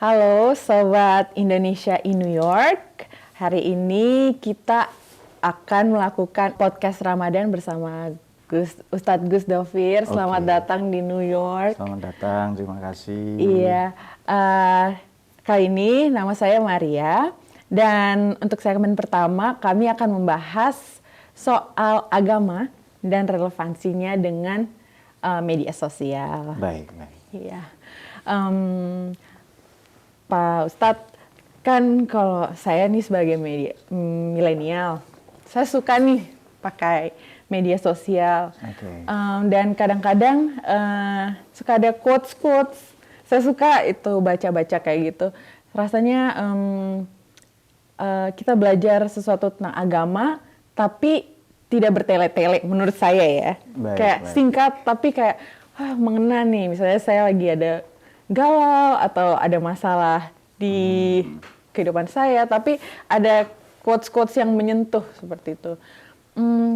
Halo Sobat Indonesia in New York. Hari ini kita akan melakukan podcast Ramadan bersama Ustadz Gus Dovir. Selamat datang di New York. Selamat datang, terima kasih. Iya, kali ini nama saya Maria. Dan untuk segmen pertama kami akan membahas soal agama dan relevansinya dengan media sosial. Baik. Iya. Pak Ustadz, kan kalau saya nih sebagai milenial, saya suka nih pakai media sosial. Dan kadang-kadang suka ada quotes-quotes. Saya suka itu baca-baca kayak gitu. Rasanya kita belajar sesuatu tentang agama, tapi tidak bertele-tele menurut saya ya. Kayak singkat, tapi kayak mengena nih. Misalnya saya lagi ada galau atau ada masalah di kehidupan saya, tapi ada quotes-quotes yang menyentuh seperti itu.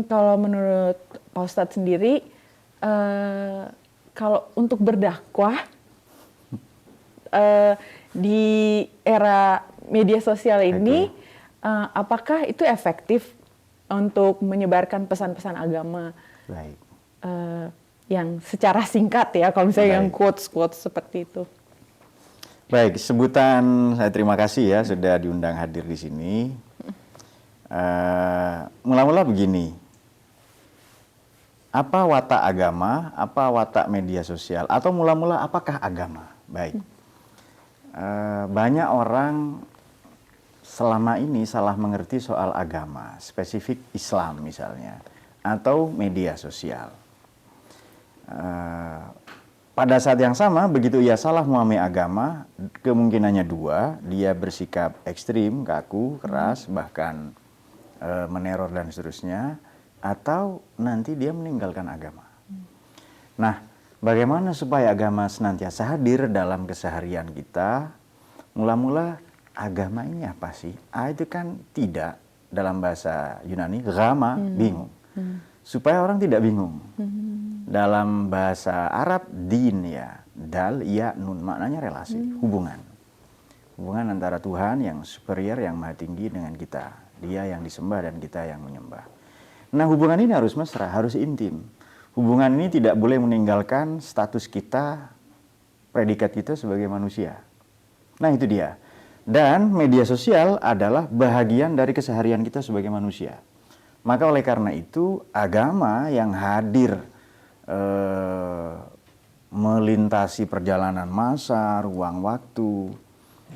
Kalau menurut Pak Ustadz sendiri, kalau untuk berdakwah di era media sosial ini, apakah itu efektif untuk menyebarkan pesan-pesan agama? Yang secara singkat ya, kalau misalnya yang quotes-quotes seperti itu. Baik, sebutan saya terima kasih ya sudah diundang hadir di sini. Mula-mula begini, apa watak agama, apa watak media sosial, atau mula-mula apakah agama? Baik, banyak orang selama ini salah mengerti soal agama, spesifik Islam misalnya, atau media sosial. Pada saat yang sama, begitu ia salah memahami agama, kemungkinannya dua, dia bersikap ekstrim, kaku, keras, bahkan meneror dan seterusnya, atau nanti dia meninggalkan agama. Nah, bagaimana supaya agama senantiasa hadir dalam keseharian kita? Mula-mula agama ini apa sih? Itu kan tidak, dalam bahasa Yunani, gama, bingung. Supaya orang tidak bingung. Dalam bahasa Arab, din ya, dal, ya, nun, maknanya relasi, hubungan. Hubungan antara Tuhan yang superior, yang maha tinggi dengan kita. Dia yang disembah dan kita yang menyembah. Nah, hubungan ini harus mesra, harus intim. Hubungan ini tidak boleh meninggalkan status kita, predikat kita sebagai manusia. Nah, itu dia. Dan media sosial adalah bahagian dari keseharian kita sebagai manusia. Maka oleh karena itu, agama yang hadir melintasi perjalanan masa, ruang waktu,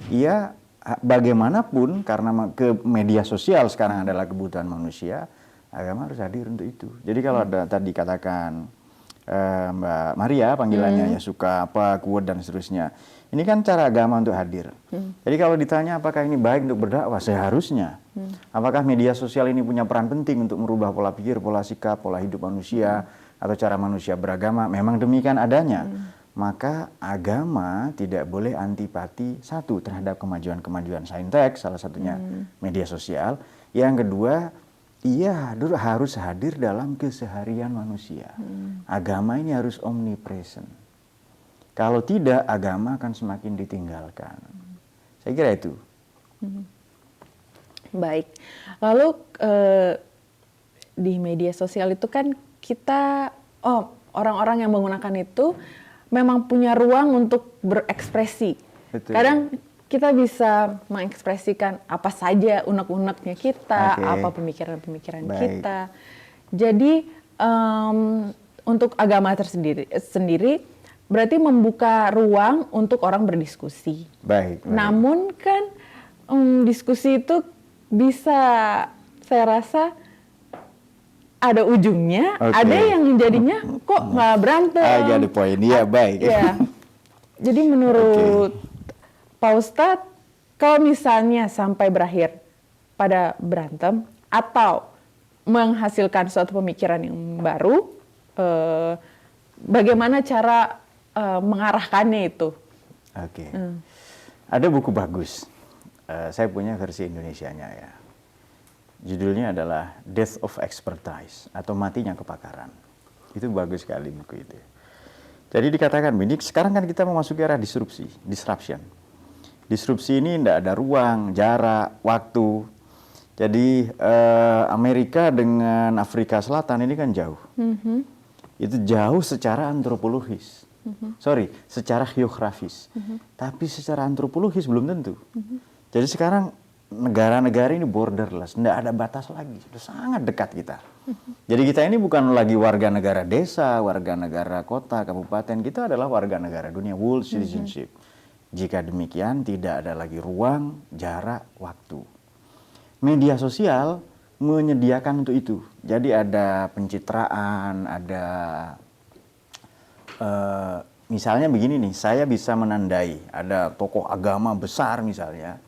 ya bagaimanapun karena ke media sosial sekarang adalah kebutuhan manusia, agama harus hadir untuk itu. Jadi kalau ada tadi katakan Mbak Maria panggilannya ya suka apa, kuat dan seterusnya, ini kan cara agama untuk hadir. Jadi kalau ditanya apakah ini baik untuk berdakwah, seharusnya. Apakah media sosial ini punya peran penting untuk merubah pola pikir, pola sikap, pola hidup manusia, atau cara manusia beragama? Memang demikian adanya. Maka agama tidak boleh antipati, satu, terhadap kemajuan-kemajuan saintek, salah satunya media sosial. Yang kedua, ia harus hadir dalam keseharian manusia. Agama ini harus omnipresent. Kalau tidak, agama akan semakin ditinggalkan. Saya kira itu. Baik. Lalu di media sosial itu kan kita, orang-orang yang menggunakan itu memang punya ruang untuk berekspresi. Betul. Kadang kita bisa mengekspresikan apa saja unek-uneknya kita, apa pemikiran-pemikiran kita. Jadi untuk agama sendiri berarti membuka ruang untuk orang berdiskusi. Baik. Namun kan diskusi itu bisa, saya rasa ada ujungnya, ada yang jadinya kok malah berantem. Jadi poin dia baik. Ya. Jadi menurut Pak Ustadz, kalau misalnya sampai berakhir pada berantem atau menghasilkan suatu pemikiran yang baru, bagaimana cara mengarahkannya itu? Ada buku bagus. Saya punya versi Indonesianya ya. Judulnya adalah Death of Expertise atau Matinya Kepakaran. Itu bagus sekali buku itu. Jadi dikatakan begini, sekarang kan kita memasuki era disruption. Disrupsi ini tidak ada ruang, jarak, waktu. Jadi Amerika dengan Afrika Selatan ini kan jauh. Itu jauh secara antropologis. Secara geografis. Tapi secara antropologis belum tentu. Jadi sekarang negara-negara ini borderless, tidak ada batas lagi, sudah sangat dekat kita. Jadi kita ini bukan lagi warga negara desa, warga negara kota, kabupaten, kita adalah warga negara dunia, world citizenship. Jika demikian tidak ada lagi ruang, jarak, waktu. Media sosial menyediakan untuk itu. Jadi ada pencitraan, ada misalnya begini nih, saya bisa menandai ada tokoh agama besar misalnya.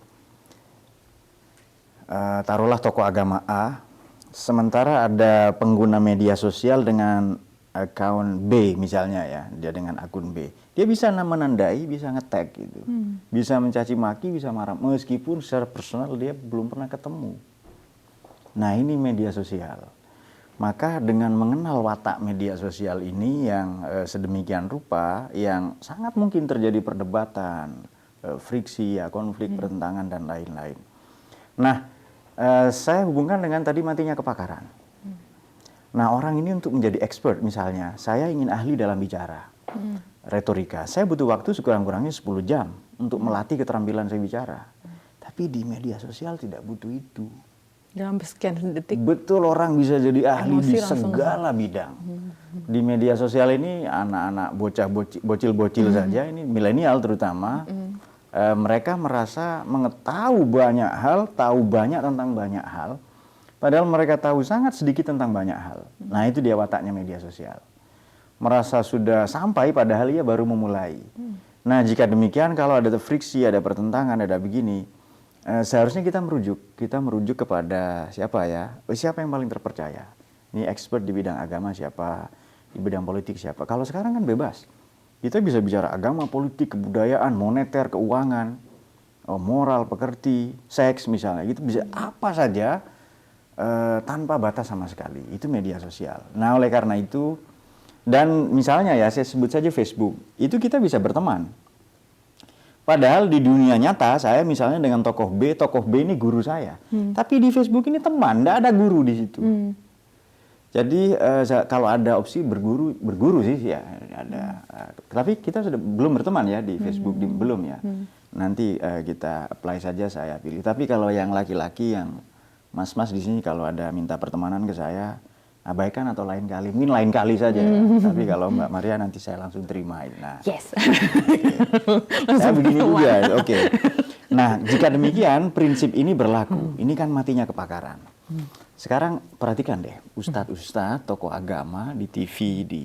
Taruhlah tokoh agama A, sementara ada pengguna media sosial dengan akun B misalnya ya, dia dengan akun B. Dia bisa menandai, bisa nge-tag gitu. Bisa mencaci maki, bisa marah, meskipun secara personal dia belum pernah ketemu. Nah ini media sosial. Maka dengan mengenal watak media sosial ini yang sedemikian rupa, yang sangat mungkin terjadi perdebatan, friksi, ya, konflik, pertentangan, dan lain-lain. Nah, saya hubungkan dengan tadi matinya kepakaran. Nah, orang ini untuk menjadi expert misalnya, saya ingin ahli dalam bicara, retorika. Saya butuh waktu sekurang-kurangnya 10 jam untuk melatih keterampilan saya bicara. Tapi di media sosial tidak butuh itu. Dalam sekian detik. Betul, orang bisa jadi ahli di langsung segala bidang. Di media sosial ini anak-anak bocil-bocil saja, ini milenial terutama, mereka merasa mengetahui banyak hal, tahu banyak tentang banyak hal, padahal mereka tahu sangat sedikit tentang banyak hal. Nah itu dia wataknya media sosial. Merasa sudah sampai padahal ia baru memulai. Nah jika demikian, kalau ada friksi, ada pertentangan, ada begini, seharusnya kita merujuk kepada siapa ya? Siapa yang paling terpercaya? Ini expert di bidang agama siapa? Di bidang politik siapa? Kalau sekarang kan bebas. Kita bisa bicara agama, politik, kebudayaan, moneter, keuangan, moral, pekerti, seks misalnya. Itu bisa apa saja tanpa batas sama sekali. Itu media sosial. Nah oleh karena itu, dan misalnya ya saya sebut saja Facebook, itu kita bisa berteman. Padahal di dunia nyata saya misalnya dengan tokoh B ini guru saya. Tapi di Facebook ini teman, tidak ada guru di situ. Jadi kalau ada opsi berguru sih ya ada. Tapi kita sudah belum berteman ya di Facebook, belum ya. Nanti kita apply saja, saya pilih. Tapi kalau yang laki-laki, yang mas-mas di sini kalau ada minta pertemanan ke saya, abaikan atau lain kali. Mungkin lain kali saja. Tapi kalau Mbak Maria nanti saya langsung terima. Nah, Yes. saya begini juga. Oke. Nah, jika demikian prinsip ini berlaku. Ini kan matinya kepakaran. Sekarang perhatikan deh, ustadz-ustadz, tokoh agama di TV, di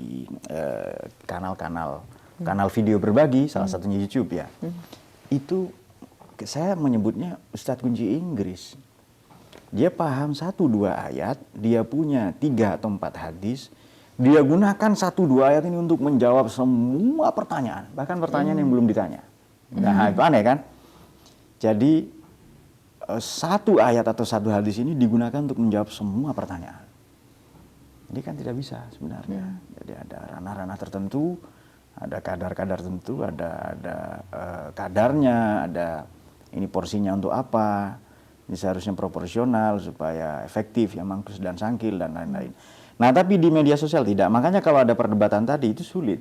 kanal video berbagi, salah satunya YouTube ya. Itu saya menyebutnya ustadz kunci Inggris. Dia paham 1-2 ayat, dia punya 3 atau 4 hadis, dia gunakan 1-2 ayat ini untuk menjawab semua pertanyaan, bahkan pertanyaan yang belum ditanya. Nah, itu aneh kan? Jadi 1 ayat atau 1 hadis ini digunakan untuk menjawab semua pertanyaan. Ini kan tidak bisa sebenarnya. Jadi ada ranah-ranah tertentu, ada kadar-kadar tertentu, ada kadarnya, ada ini porsinya untuk apa. Ini seharusnya proporsional supaya efektif, ya mangkus dan sangkil dan lain-lain. Nah tapi di media sosial tidak. Makanya kalau ada perdebatan tadi itu sulit.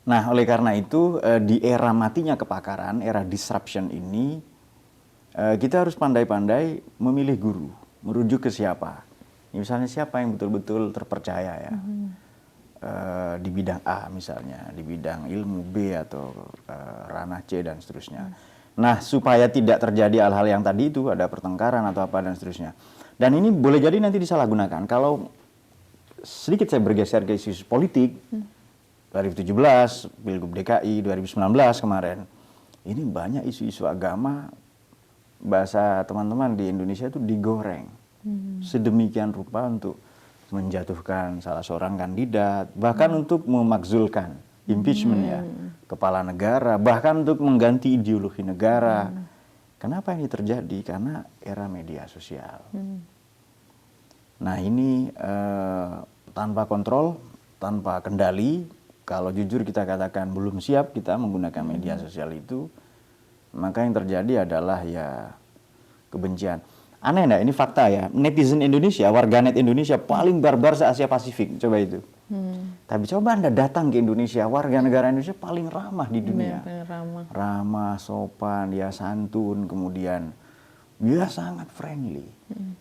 Nah oleh karena itu di era matinya kepakaran, era disruption ini, kita harus pandai-pandai memilih guru, merujuk ke siapa. Misalnya siapa yang betul-betul terpercaya ya, di bidang A misalnya, di bidang ilmu B atau ranah C dan seterusnya. Nah supaya tidak terjadi hal-hal yang tadi itu, ada pertengkaran atau apa dan seterusnya. Dan ini boleh jadi nanti disalahgunakan. Kalau sedikit saya bergeser ke isu politik, 2017, Pilgub DKI, 2019 kemarin, ini banyak isu-isu agama, bahasa teman-teman di Indonesia itu digoreng sedemikian rupa untuk menjatuhkan salah seorang kandidat, bahkan untuk memakzulkan impeachment ya kepala negara, bahkan untuk mengganti ideologi negara. Kenapa ini terjadi? Karena era media sosial. Nah ini tanpa kontrol, tanpa kendali, kalau jujur kita katakan belum siap kita menggunakan media sosial itu, maka yang terjadi adalah ya kebencian. Aneh enggak? Ini fakta ya. Netizen Indonesia, warganet Indonesia paling barbar se-Asia Pasifik. Coba itu. Tapi coba Anda datang ke Indonesia, warga negara Indonesia paling ramah di dunia. Ramah, sopan, dia santun, kemudian dia sangat friendly.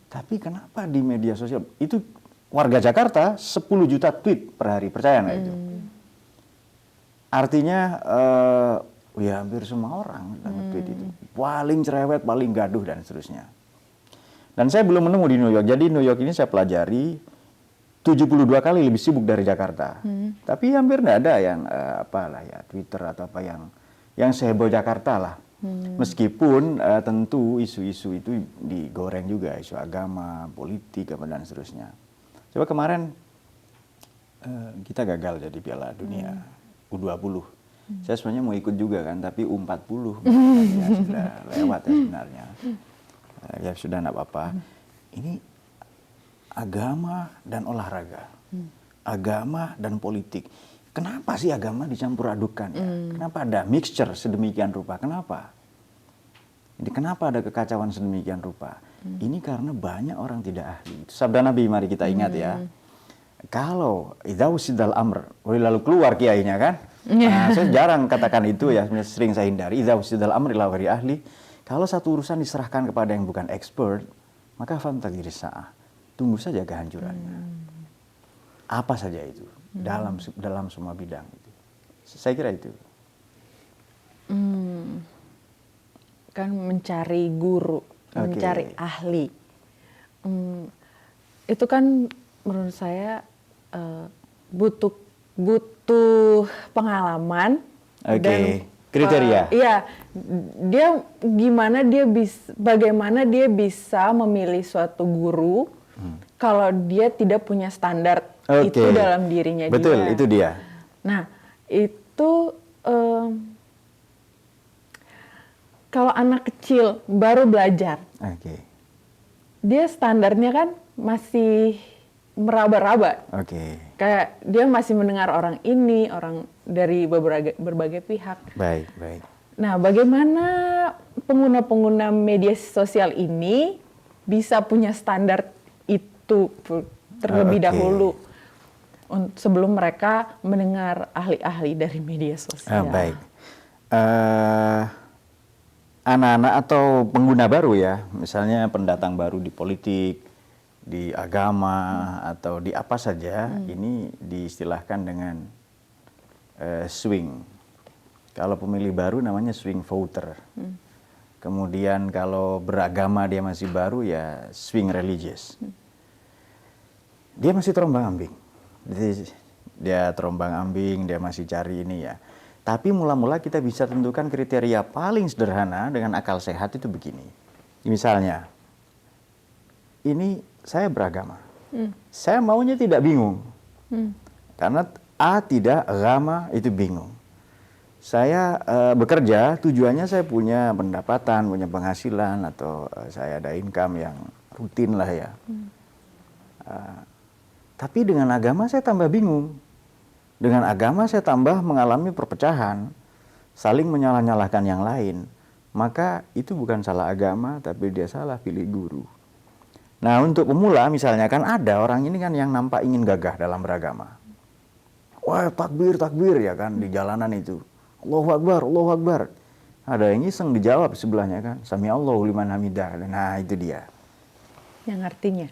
Tapi kenapa di media sosial itu warga Jakarta 10 juta tweet per hari, percaya nggak itu? Artinya ya hampir semua orang tweet itu. Paling cerewet, paling gaduh dan seterusnya. Dan saya belum menemu di New York. Jadi New York ini saya pelajari 72 kali lebih sibuk dari Jakarta. Tapi hampir nggak ada yang apalah ya Twitter atau apa yang seheboh Jakarta lah. Meskipun tentu isu-isu itu digoreng juga, isu agama, politik, dan seterusnya. Coba kemarin kita gagal jadi Piala Dunia U20. Saya sebenarnya mau ikut juga kan, tapi U40 ya, sudah lewat ya sebenarnya. Ya sudah enggak apa-apa. Ini agama dan olahraga. Agama dan politik. Kenapa sih agama dicampur adukan ya? Kenapa ada mixture sedemikian rupa? Kenapa? Jadi kenapa ada kekacauan sedemikian rupa? Ini karena banyak orang tidak ahli. Sabda Nabi, mari kita ingat ya. Kalau idza usidal amr, lalu keluar kiainya kan? Nah, saya jarang katakan itu ya, sering saya hindari. Idza usidal amr ila ghairi ahli. Kalau satu urusan diserahkan kepada yang bukan expert, maka fantagir sa'ah. Tunggu saja kehancurannya. Apa saja itu dalam semua bidang itu. Saya kira itu. Kan mencari guru, mencari ahli. Itu kan menurut saya butuh pengalaman dan kriteria. Iya, bagaimana dia bisa memilih suatu guru kalau dia tidak punya standar itu dalam dirinya. Betul, dia. Itu dia. Nah, itu kalau anak kecil baru belajar, dia standarnya kan masih meraba-raba. Kayak dia masih mendengar orang ini, orang dari berbagai pihak. Baik. Nah, bagaimana pengguna-pengguna media sosial ini bisa punya standar itu terlebih dahulu sebelum mereka mendengar ahli-ahli dari media sosial? Baik. Anak-anak atau pengguna baru ya, misalnya pendatang baru di politik, di agama, atau di apa saja, ini diistilahkan dengan swing. Kalau pemilih baru namanya swing voter. Kemudian kalau beragama dia masih baru ya swing religious. Dia masih terombang-ambing. Dia terombang-ambing, dia masih cari ini ya. Tapi mula-mula kita bisa tentukan kriteria paling sederhana dengan akal sehat itu begini. Misalnya, ini saya beragama. Saya maunya tidak bingung. Karena A tidak, agama itu bingung. Saya bekerja, tujuannya saya punya pendapatan, punya penghasilan, atau saya ada income yang rutin lah ya. Tapi dengan agama saya tambah bingung. Dengan agama saya tambah mengalami perpecahan, saling menyalah-nyalahkan yang lain. Maka itu bukan salah agama, tapi dia salah pilih guru. Nah, untuk pemula misalnya kan ada orang ini kan yang nampak ingin gagah dalam beragama. Wah, takbir ya kan di jalanan itu. Allahu Akbar, Allahu Akbar. Ada yang iseng dijawab sebelahnya kan, Sami Allahu liman hamidah. Nah, itu dia. Yang artinya.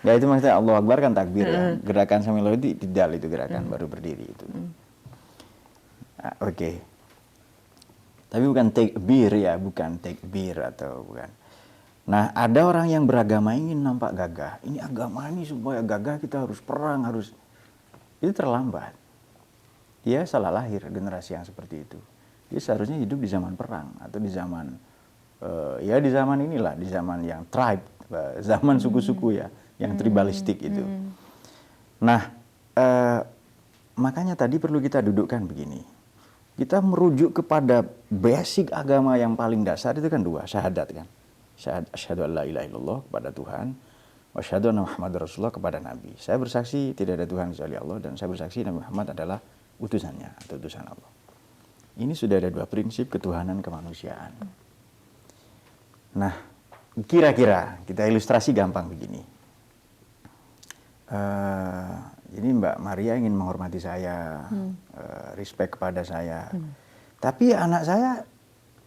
Ya itu maksudnya Allahu Akbar kan takbir ya. Gerakan Sami Allahu itu tidak, itu gerakan baru berdiri itu. Tapi bukan takbir ya, bukan takbir atau bukan. Nah, ada orang yang beragama ingin nampak gagah. Ini agama ini supaya gagah kita harus perang, harus. Itu terlambat. Dia salah lahir generasi yang seperti itu. Dia seharusnya hidup di zaman perang atau di zaman di zaman inilah, di zaman yang tribe, zaman suku-suku ya, yang tribalistik itu. Nah, makanya tadi perlu kita dudukkan begini. Kita merujuk kepada basic agama yang paling dasar itu kan dua, syahadat kan. Asyhadu an la ilaha illallah kepada Tuhan, wa asyhadu anna Muhammadar Rasulullah kepada Nabi. Saya bersaksi tidak ada Tuhan kecuali Allah dan saya bersaksi Nabi Muhammad adalah utusannya atau utusan Allah. ini sudah ada dua prinsip ketuhanan kemanusiaan. Nah, kira-kira kita ilustrasi gampang begini. Ini Mbak Maria ingin menghormati saya, respect kepada saya. Tapi anak saya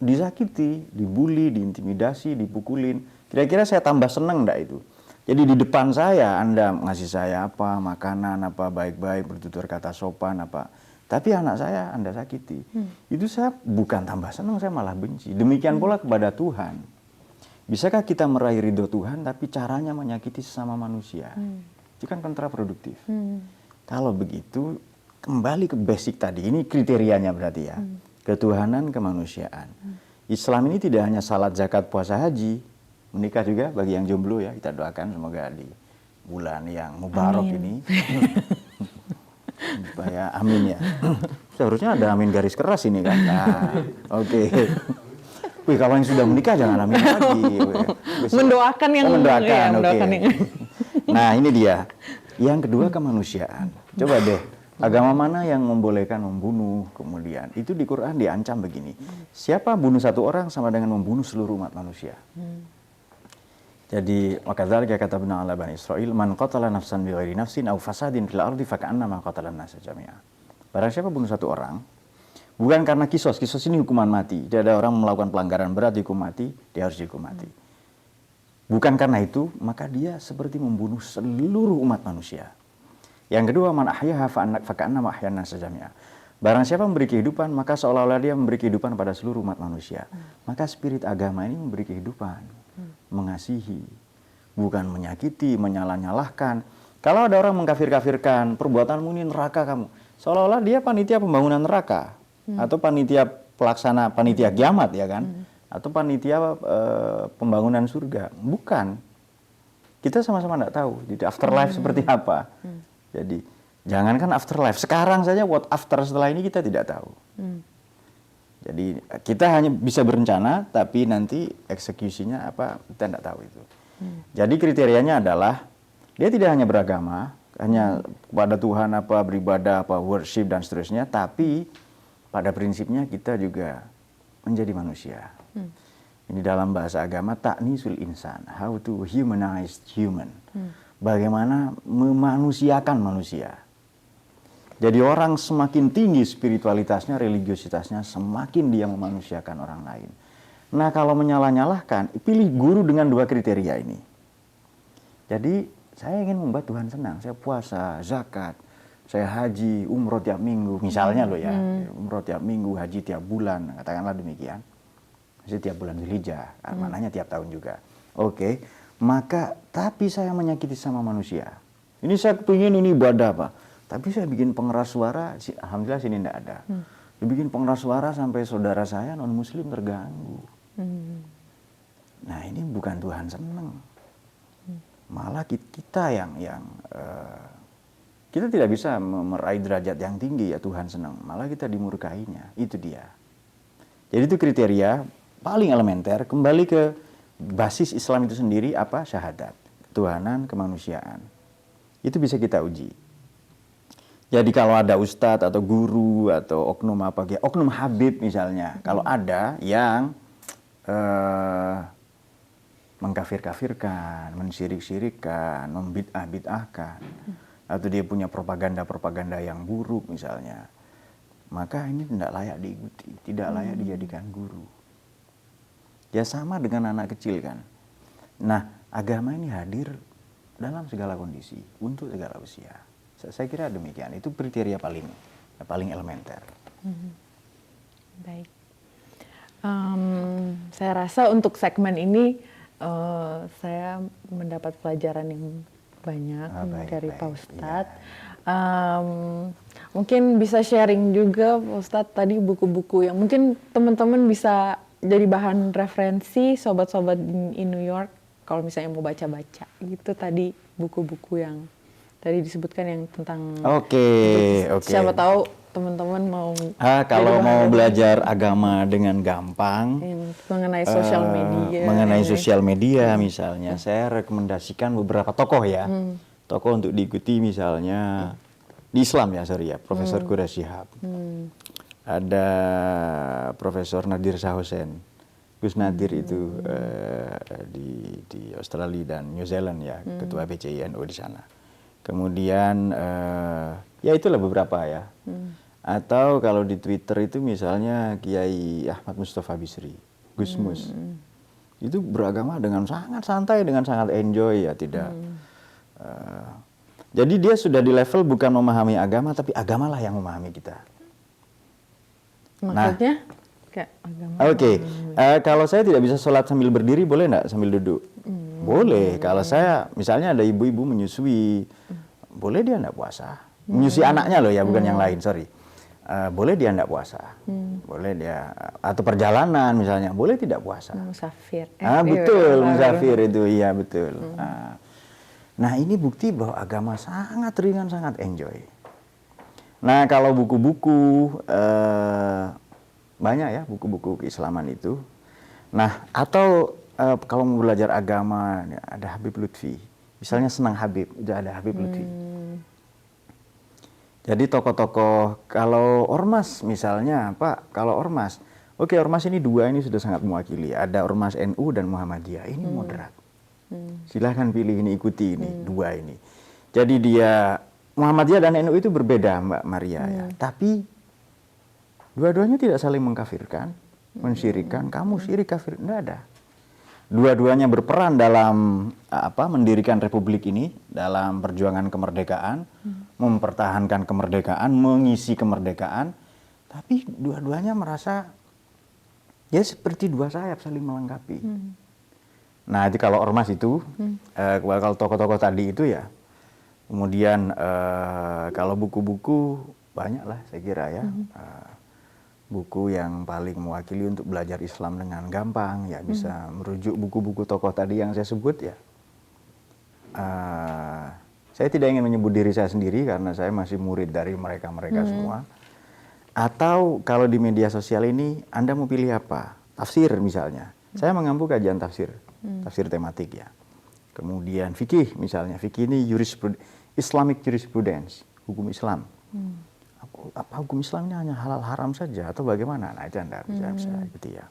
disakiti, dibully, diintimidasi, dipukulin. Kira-kira saya tambah seneng enggak itu? Jadi di depan saya Anda ngasih saya apa, makanan apa, baik-baik, bertutur kata sopan apa. Tapi anak saya Anda sakiti. Itu saya bukan tambah senang, saya malah benci. Demikian pula kepada Tuhan. Bisakah kita meraih ridho Tuhan tapi caranya menyakiti sesama manusia? Itu kan kontraproduktif. Kalau begitu, kembali ke basic tadi. Ini kriterianya berarti ya. Ketuhanan kemanusiaan. Islam ini tidak hanya salat, zakat, puasa, haji. Menikah juga bagi yang jomblo ya. Kita doakan semoga di bulan yang mubarak ini. Supaya amin ya. Seharusnya ada amin garis keras ini kan. Nah, oke. Wih, kalau yang sudah menikah jangan amin lagi. Mendoakan yang mendoakan, ya, oke. mendoakan yang Nah, ini dia. Yang kedua kemanusiaan. Coba deh, agama mana yang membolehkan membunuh kemudian? Itu di Quran diancam begini. Siapa bunuh satu orang sama dengan membunuh seluruh umat manusia. Jadi, wakadzalika katabna ala bani Israil, man qatala nafsan bighairi nafsin aw fasadin fil ardi faka'annama qatalan nasa jami'a. Barang siapa bunuh satu orang, bukan karena kisos ini hukuman mati. Tidak ada orang melakukan pelanggaran berat dihukum mati, dia harus dihukum mati. Bukan karena itu, maka dia seperti membunuh seluruh umat manusia. Yang kedua, man ahyaha faka'annama ahyan nasa jami'a. Barang siapa memberi kehidupan, maka seolah-olah dia memberi kehidupan pada seluruh umat manusia. Maka spirit agama ini memberi kehidupan. Mengasihi, bukan menyakiti, menyalah-nyalahkan. Kalau ada orang mengkafir-kafirkan, perbuatanmu ini neraka kamu, seolah-olah dia panitia pembangunan neraka, atau panitia pelaksana, panitia kiamat ya kan, atau panitia pembangunan surga. Bukan. Kita sama-sama tidak tahu di afterlife seperti apa. Jadi jangankan afterlife, sekarang saja what after setelah ini kita tidak tahu. Jadi kita hanya bisa berencana, tapi nanti eksekusinya apa kita tidak tahu itu. Jadi kriterianya adalah dia tidak hanya beragama, hanya kepada Tuhan apa, beribadah apa, worship dan seterusnya, tapi pada prinsipnya kita juga menjadi manusia. Ini dalam bahasa agama ta'nisul insan, how to humanize human. Bagaimana memanusiakan manusia. Jadi orang semakin tinggi spiritualitasnya, religiositasnya, semakin dia memanusiakan orang lain. Nah, kalau menyalah-nyalahkan, pilih guru dengan dua kriteria ini. Jadi, saya ingin membuat Tuhan senang. Saya puasa, zakat, saya haji, umroh tiap minggu. Misalnya loh ya, umroh tiap minggu, haji tiap bulan, katakanlah demikian. Jadi tiap bulan Dzulhijjah, maknanya tiap tahun juga. Oke, maka tapi saya menyakiti sama manusia. Ini saya kepingin ini ibadah apa? Tapi saya bikin pengeras suara, alhamdulillah sini tidak ada. Dibikin pengeras suara sampai saudara saya non-muslim terganggu. Nah ini bukan Tuhan senang. Malah kita yang kita tidak bisa meraih derajat yang tinggi ya Tuhan senang. Malah kita dimurkainya, itu dia. Jadi itu kriteria paling elementer, kembali ke basis Islam itu sendiri apa? Syahadat, ketuhanan, kemanusiaan. Itu bisa kita uji. Jadi kalau ada ustadz atau guru atau oknum apa, oknum habib misalnya, kalau ada yang mengkafir-kafirkan, mensirik-sirikkan, membid'ah-bid'ahkan, atau dia punya propaganda-propaganda yang buruk misalnya, maka ini tidak layak diikuti, tidak layak dijadikan guru. Ya sama dengan anak kecil kan. Nah, agama ini hadir dalam segala kondisi, untuk segala usia. Saya kira demikian, itu kriteria paling elementer. Baik. Saya rasa untuk segmen ini saya mendapat pelajaran yang banyak dari Pak Ustadz. Ya. Mungkin bisa sharing juga Pak Ustadz tadi buku-buku yang mungkin teman-teman bisa jadi bahan referensi sobat-sobat di New York kalau misalnya mau baca-baca gitu, tadi buku-buku yang tadi disebutkan yang tentang siapa tahu teman-teman mau kalau mau belajar agama dengan gampang mengenai sosial media misalnya, saya rekomendasikan beberapa tokoh ya, tokoh untuk diikuti misalnya di Islam ya, Profesor Quraish Shihab. ada Profesor Nadir Shah Hussain, Gus Nadir itu di Australia dan New Zealand ya, ketua BCI NU di sana. Kemudian ya itulah beberapa ya. Atau kalau di Twitter itu misalnya Kiai Ahmad Mustafa Bisri, Gusmus. Itu beragama dengan sangat santai, dengan sangat enjoy ya, tidak. Jadi dia sudah di level bukan memahami agama, tapi agamalah yang memahami kita. Maksudnya kayak agama. Oke, kalau saya tidak bisa sholat sambil berdiri, boleh nggak sambil duduk? Boleh. Kalau saya, misalnya ada ibu-ibu menyusui, boleh dia nggak puasa. Menyusui anaknya loh ya, bukan yang lain, sorry. Boleh dia nggak puasa, boleh dia, atau perjalanan misalnya, boleh tidak puasa. Musafir. Betul, musafir itu, iya betul. Nah ini bukti bahwa agama sangat ringan, sangat enjoy. Nah kalau buku-buku, banyak ya buku-buku keislaman itu. Nah atau kalau mau belajar agama, ada Habib Lutfi. Misalnya Senang Habib, udah ada Habib Lutfi. Jadi tokoh-tokoh, kalau ormas misalnya, Pak, kalau ormas, oke ormas ini dua ini sudah sangat mewakili. Ada ormas NU dan Muhammadiyah, ini moderat. Silahkan pilih ini, ikuti ini, dua ini. Jadi dia, Muhammadiyah dan NU itu berbeda Mbak Maria ya. Tapi dua-duanya tidak saling mengkafirkan, mensyirikan, kamu syirik kafir, enggak ada. Dua-duanya berperan dalam mendirikan republik ini, dalam perjuangan kemerdekaan, mempertahankan kemerdekaan, mengisi kemerdekaan, tapi dua-duanya merasa ya seperti dua sayap saling melengkapi. Nah itu kalau ormas itu, kalau tokoh-tokoh tadi itu ya, kemudian kalau buku-buku banyak lah saya kira ya. Buku yang paling mewakili untuk belajar Islam dengan gampang ya bisa merujuk buku-buku tokoh tadi yang saya sebut ya. Saya tidak ingin menyebut diri saya sendiri karena saya masih murid dari mereka-mereka semua. Atau kalau di media sosial ini Anda mau pilih apa? Tafsir misalnya. Saya mengampu kajian tafsir, tafsir tematik ya. Kemudian fikih misalnya, fikih ini Islamic jurisprudence, hukum Islam. Apa hukum Islam ini hanya halal haram saja atau bagaimana? Nah itu Anda bisa ikuti ya.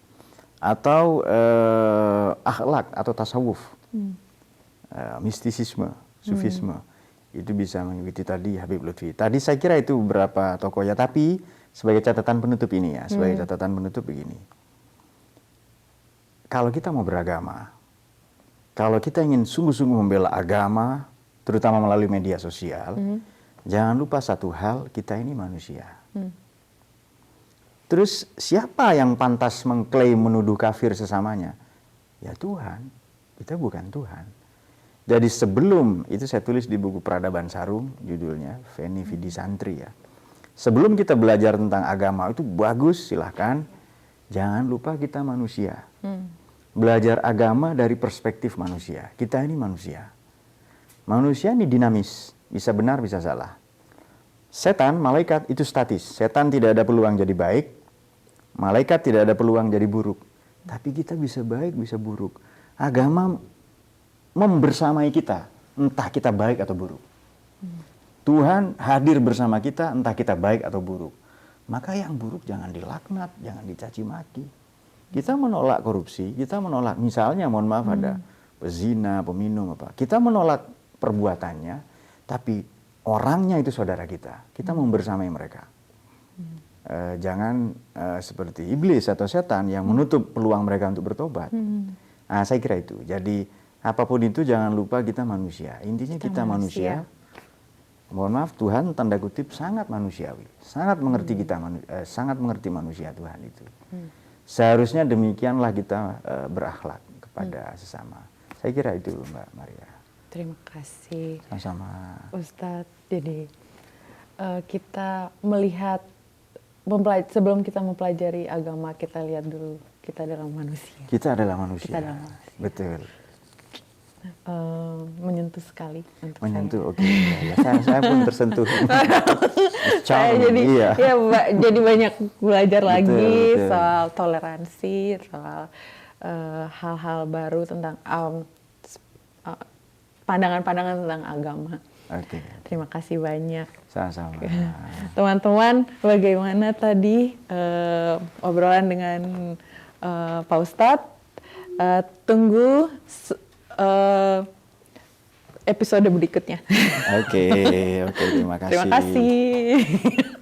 Atau akhlak atau tasawuf, mistisisme, sufisme, itu bisa mengikuti tadi Habib Lutfi. Tadi saya kira itu beberapa tokoh ya, tapi sebagai catatan penutup ini ya, sebagai catatan penutup begini. Kalau kita mau beragama, kalau kita ingin sungguh-sungguh membela agama, terutama melalui media sosial, jangan lupa satu hal, kita ini manusia. Terus siapa yang pantas mengklaim menuduh kafir sesamanya? Ya Tuhan, kita bukan Tuhan. Jadi sebelum, itu saya tulis di buku Peradaban Sarung, judulnya, Feni Vidi Santri ya. Sebelum kita belajar tentang agama, itu bagus, silahkan. Jangan lupa kita manusia. Belajar agama dari perspektif manusia. Kita ini manusia. Manusia ini dinamis, bisa benar, bisa salah. Setan, malaikat itu statis. Setan tidak ada peluang jadi baik, malaikat tidak ada peluang jadi buruk. Tapi kita bisa baik, bisa buruk. Agama membersamai kita, entah kita baik atau buruk. Tuhan hadir bersama kita, entah kita baik atau buruk. Maka yang buruk jangan dilaknat, jangan dicaci maki. Kita menolak korupsi, kita menolak, misalnya mohon maaf ada pezina, peminum apa. Kita menolak perbuatannya, tapi orangnya itu saudara kita. Kita membersamai mereka. Jangan seperti iblis atau setan yang menutup peluang mereka untuk bertobat. Nah, saya kira itu. Jadi apapun itu jangan lupa kita manusia. Intinya kita manusia. Mohon maaf, Tuhan tanda kutip sangat manusiawi, sangat mengerti kita, sangat mengerti manusia Tuhan itu. Seharusnya demikianlah kita berakhlak kepada sesama. Saya kira itu Mbak Maria. Terima kasih. Sama-sama. Ustadz, jadi kita melihat, sebelum kita mempelajari agama, kita lihat dulu kita adalah manusia. Kita adalah manusia. Kita adalah manusia. Betul. Menyentuh sekali untuk menyentuh, saya. oke. Ya, saya pun tersentuh. Saya jadi, iya. ya, jadi banyak belajar lagi betul. soal toleransi, soal hal-hal baru tentang pandangan-pandangan tentang agama. Oke. Terima kasih banyak. Sama-sama. Teman-teman, bagaimana tadi obrolan dengan Pak Ustadz? Tunggu episode berikutnya. Oke, terima kasih. Terima kasih.